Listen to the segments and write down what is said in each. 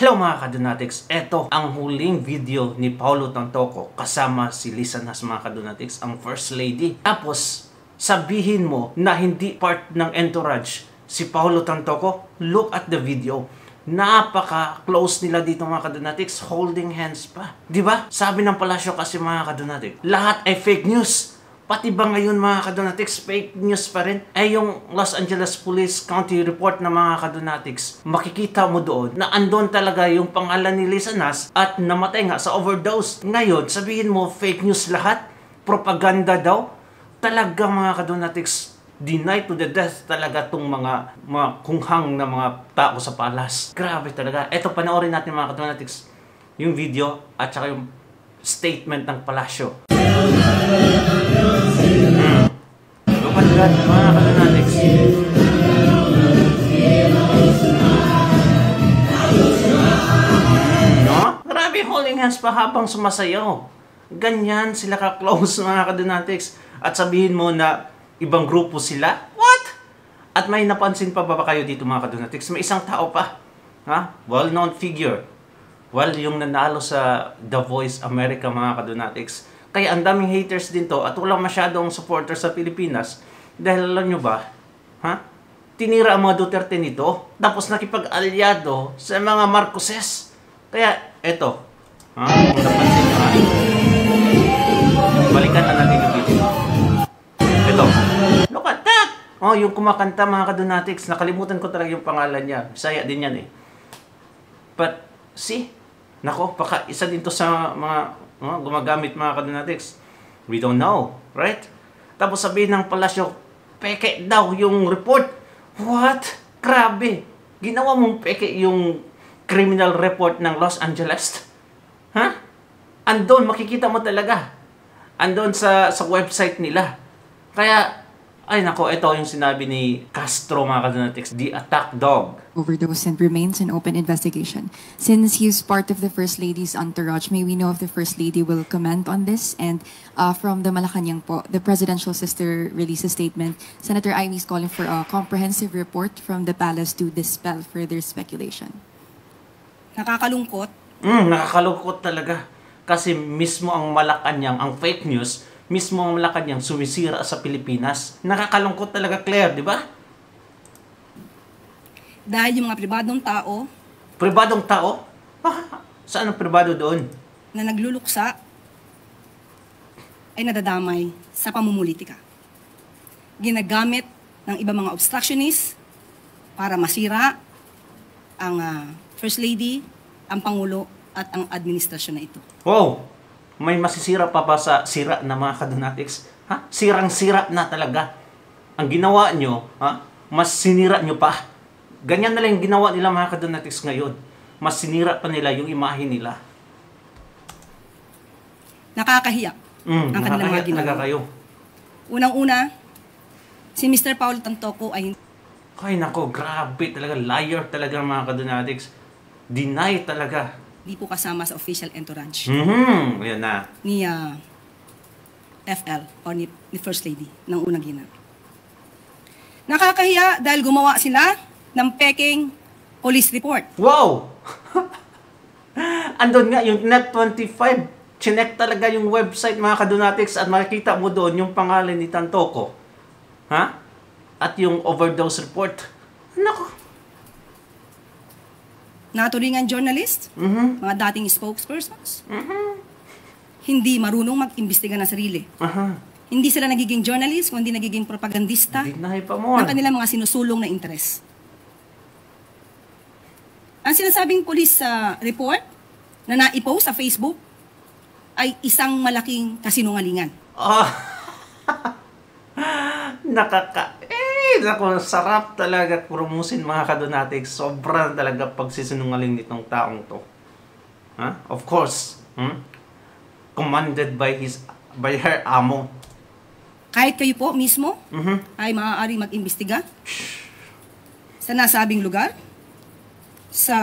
Hello mga kadonatics, eto ang huling video ni Paulo Tantoco kasama si Lisa Nas mga kadonatics, ang First Lady. Tapos, sabihin mo na hindi part ng entourage si Paulo Tantoco, look at the video. Napaka-close nila dito mga kadonatics, holding hands pa. Diba? Sabi ng palasyo kasi mga kadonatics, lahat ay fake news. Pati ba ngayon mga kadonatics, fake news pa rin? Ay yung Los Angeles Police County Report na mga kadonatics, makikita mo doon na andon talaga yung pangalan ni Lisa Nas at namatay nga sa overdose. Ngayon, sabihin mo fake news lahat? Propaganda daw? Talaga mga kadonatics, deny to the death talaga tong mga kunghang na mga tao sa palas. Grabe talaga. Eto, panoorin natin mga kadonatics yung video at saka yung statement ng palasyo. Lupat ka mga kadonatics. No? Grabe, holding hands pa habang sumasayaw. Ganyan sila ka-close mga kadonatics. At sabihin mo na ibang grupo sila? What? At may napansin pa ba kayo dito mga kadonatics? May isang tao pa. Ha? Well-known figure. Well, yung nanalo sa The Voice America mga kadonatics. Kaya ang daming haters din to at walang masyadong supporters sa Pilipinas. Dahil alam nyo ba? Ha? Tinira ang mga Duterte nito. Tapos nakipag-alyado sa mga Marcoses. Kaya, eto. Ha? Kung napansin nyo ha? Balikan na natin yung video. Ito. Look at that! Oh, yung kumakanta mga kadonatics. Nakalimutan ko talaga yung pangalan niya. Bisaya din yan eh. But, see? Nako, baka isa din to sa mga gumagamit mga kadonatics. We don't know, right? Tapos sabihin ng palasyo, peke daw yung report. What? Grabe. Ginawa mong peke yung criminal report ng Los Angeles? Ha? Andon, makikita mo talaga. Andon sa website nila. Kaya, ay nako, ito yung sinabi ni Castro mga kadonatics, the attack dog. Overdose and remains an open investigation. Since he's part of the First Lady's entourage, may we know if the First Lady will comment on this? And from the Malacanang po, the presidential sister released a statement. Senator Amy is calling for a comprehensive report from the palace to dispel further speculation. Nakakalungkot. Nakakalungkot talaga. Kasi mismo ang Malacanang, ang fake news, mismo ang Malacanang sumisira sa Pilipinas. Nakakalungkot talaga, Claire, di ba? Dahil yung mga pribadong tao Pribadong tao? Saan ang pribado doon? na nagluluksa ay nadadamay sa pamumulitika. Ginagamit ng ibang mga obstructionists para masira ang First Lady, ang Pangulo at ang administrasyon na ito. Wow! May masisira pa ba sa sira na mga kadonatics? Ha? Sirang-sira na talaga. Ang ginawa nyo, ha? Mas sinira nyo pa. Ganyan na lang yung ginawa nila mga kadonatics ngayon. Mas sinira pa nila yung imahe nila. Nakakahiya ang kanilang mga ginawa. Kayo. Unang-una, si Mr. Paulo Tantoco ay Ay nako, grabe talaga. Liar talaga mga kadonatics. Deny talaga. hindi po kasama sa official entourage Ayan na. ni FL o ni First Lady ng unang ginang. Nakakahiya dahil gumawa sila ng peking police report. Wow! Andun nga, yung Net25, chinek talaga yung website mga kadonatics at makikita mo doon yung pangalan ni Tantoco. Ha? At yung overdose report. Nako. Naturingan journalist, mga dating spokespersons, hindi marunong mag-imbestiga ng sarili. Hindi sila nagiging journalist, kundi nagiging propagandista Deny pa mo. ng kanilang mga sinusulong na interes. Ang sinasabing police report na naipost sa Facebook ay isang malaking kasinungalingan. Naku, sarap talaga kurumusin mga kadonatics. Sobrang talaga pagsisinungaling nitong taong to. Of course, commanded by her amo. Kahit kayo po mismo ay maaaring mag-imbestiga sa nasabing lugar, sa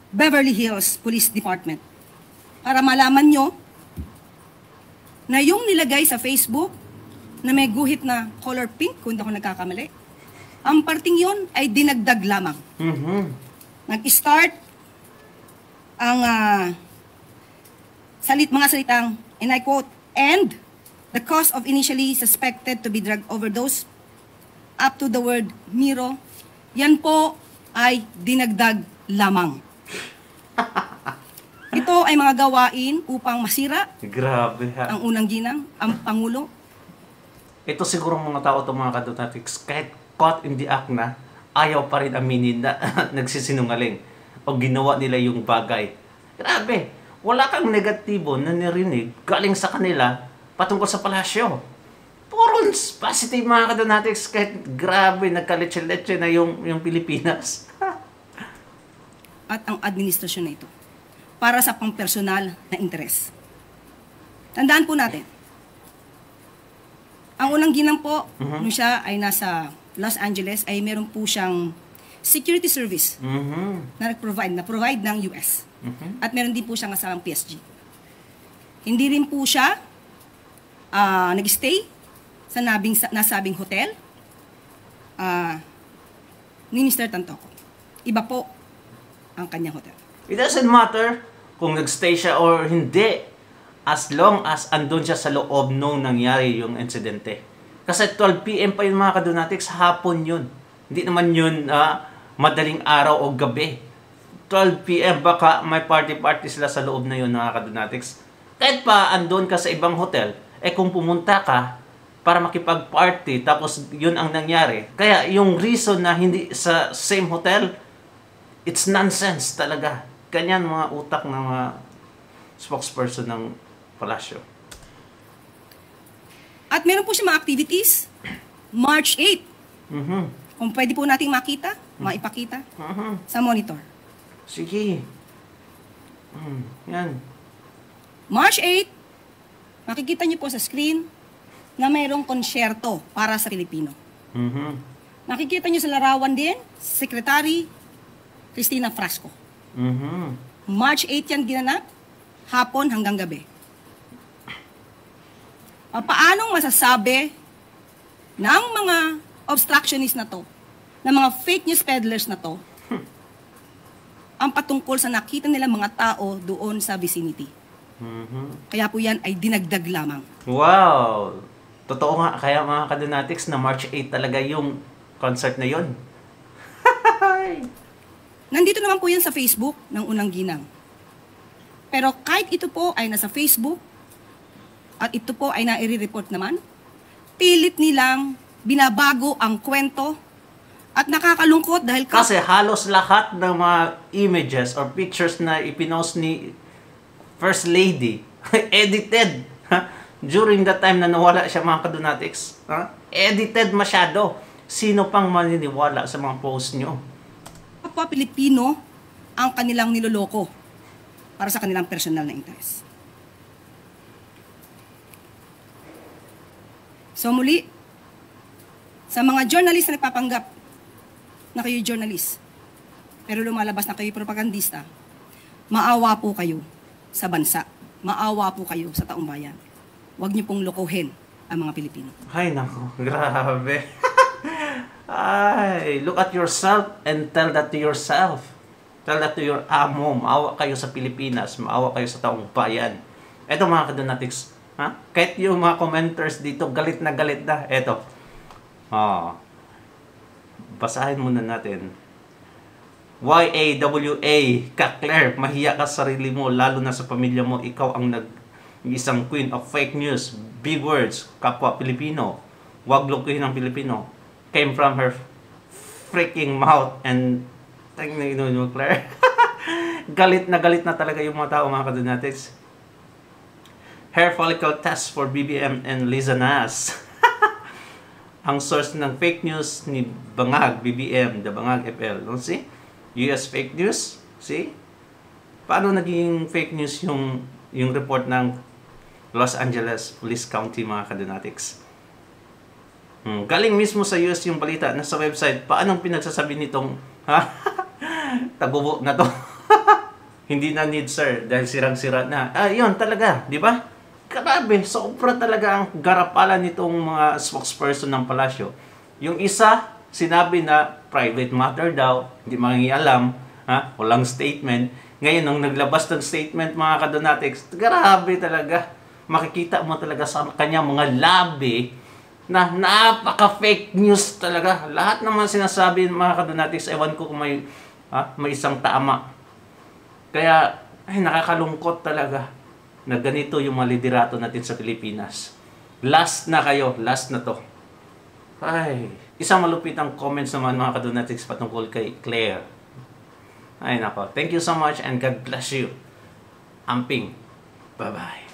Beverly Hills Police Department, para malaman nyo na yung nilagay sa Facebook na may guhit na color pink, kung hindi ako nagkakamali, ang parting yon ay dinagdag lamang. nag-start ang mga salitang, and I quote, "And the cause of initially suspected to be drug overdose," up to the word "Miro," yan po ay dinagdag lamang. Ito ay mga gawain upang masira Grabe ha. ang unang ginang, ang Pangulo. Ito siguro mga tao itong mga kadonatics, kahit caught in the act na, ayaw pa rin aminin na nagsisinungaling o ginawa nila yung bagay. Grabe, wala kang negatibo na narinig galing sa kanila patungkol sa palasyo. Puro positive mga kadonatics, kahit grabe, nagkaletse-letse na yung Pilipinas. At ang administrasyon na ito para sa pang-personal na interes. Tandaan po natin, ang unang ginang po, nung siya ay nasa Los Angeles, ay meron po siyang security service na provide ng US. At meron din po siyang kasamang PSG. Hindi rin po siya nag-stay sa nasabing hotel ni Mr. Tantoco. Iba po ang kanyang hotel. It doesn't matter kung nagstay siya or hindi, as long as andun siya sa loob nung nangyari yung insidente. Kasi 12 p.m. pa yun mga kadonatics, hapon yun. Hindi naman yun madaling araw o gabi. 12 p.m. baka may party sila sa loob na yun mga kadonatics. Kahit pa andun ka sa ibang hotel, kung pumunta ka para makipag-party tapos yun ang nangyari. Kaya yung reason na hindi sa same hotel, it's nonsense talaga. Ganyan mga utak ng mga spokesperson ng palasyo. At meron po siya mga activities. March 8. Kung pwede po nating makita, maipakita sa monitor. Sige. Yan. March 8, makikita niyo po sa screen na mayroong konsyerto para sa Pilipino. Makikita niyo sa larawan din, Secretary Cristina Frasco. March 8 yan ginanap, hapon hanggang gabi. Paanong masasabi ng mga obstructionist na to, ng mga fake news peddlers na to, ang patungkol sa nakita nila mga tao doon sa vicinity? Kaya po yan ay dinagdag lamang. Wow! Totoo nga, kaya mga kadonatics na March 8 talaga yung concert na yun. Nandito naman po yan sa Facebook ng unang ginang. Pero kahit ito po ay nasa Facebook at ito po ay nai-report naman, pilit nilang binabago ang kwento at nakakalungkot dahil Kasi halos lahat ng mga images or pictures na ipinost ni First Lady, edited. During that time na nawala siya mga kadonatics. Edited masyado. Sino pang maniniwala sa mga post nyo? kapwa Pilipino ang kanilang niloloko para sa kanilang personal na interes. So muli, sa mga journalist na nagpapanggap na kayo journalist, pero lumalabas na kayo propagandista, maawa po kayo sa bansa. Maawa po kayo sa taong bayan. Huwag niyo pong lokohin ang mga Pilipino. Ay, nako. Grabe. Ay, look at yourself and tell that to yourself. Tell that to your amo. Maawa kayo sa Pilipinas. Maawa kayo sa taong bayan. Eto mga kadonatics. Ha? Kahit yung mga commenters dito, galit na galit na. Eto. Basahin muna natin. YAWA, Kakler, mahiya ka sa sarili mo, lalo na sa pamilya mo. Ikaw ang isang queen of fake news. Big words, kapwa Pilipino. Huwag lokohin ang Pilipino. Came from her freaking mouth and Claire. Galit na talaga yung mga tao, mga kadonatics. Hair follicle test for BBM and Liza Nas. Ang source ng fake news ni Bangag, BBM, the Bangag FL. Don't see? US fake news. See? Paano naging fake news yung report ng Los Angeles Police County, mga kadonatics? Galing mismo sa US yung balita. Nasa website. Paanong pinagsasabi nitong tagubo na to? Hindi na need, sir. Dahil sirang-sira na. Yun talaga. Di ba? Grabe. Sobra talaga ang garapalan nitong mga spokesperson ng palasyo. Yung isa, sinabi na private matter daw. Hindi mangingialam. Ha? Walang statement. Ngayon, nung naglabas ng statement, mga kadonatics, grabe talaga. Makikita mo talaga sa kanya mga labi na napaka-fake news talaga. Lahat naman sinasabi mga kadonatics, ewan ko kung may isang tama. Kaya, ay, nakakalungkot talaga na ganito yung mga liderato natin sa Pilipinas. Last na kayo. Last na to. Ay, isang malupit ang comments naman mga kadonatics patungkol kay Claire. Ay nako. Thank you so much and God bless you. Amping. Bye-bye.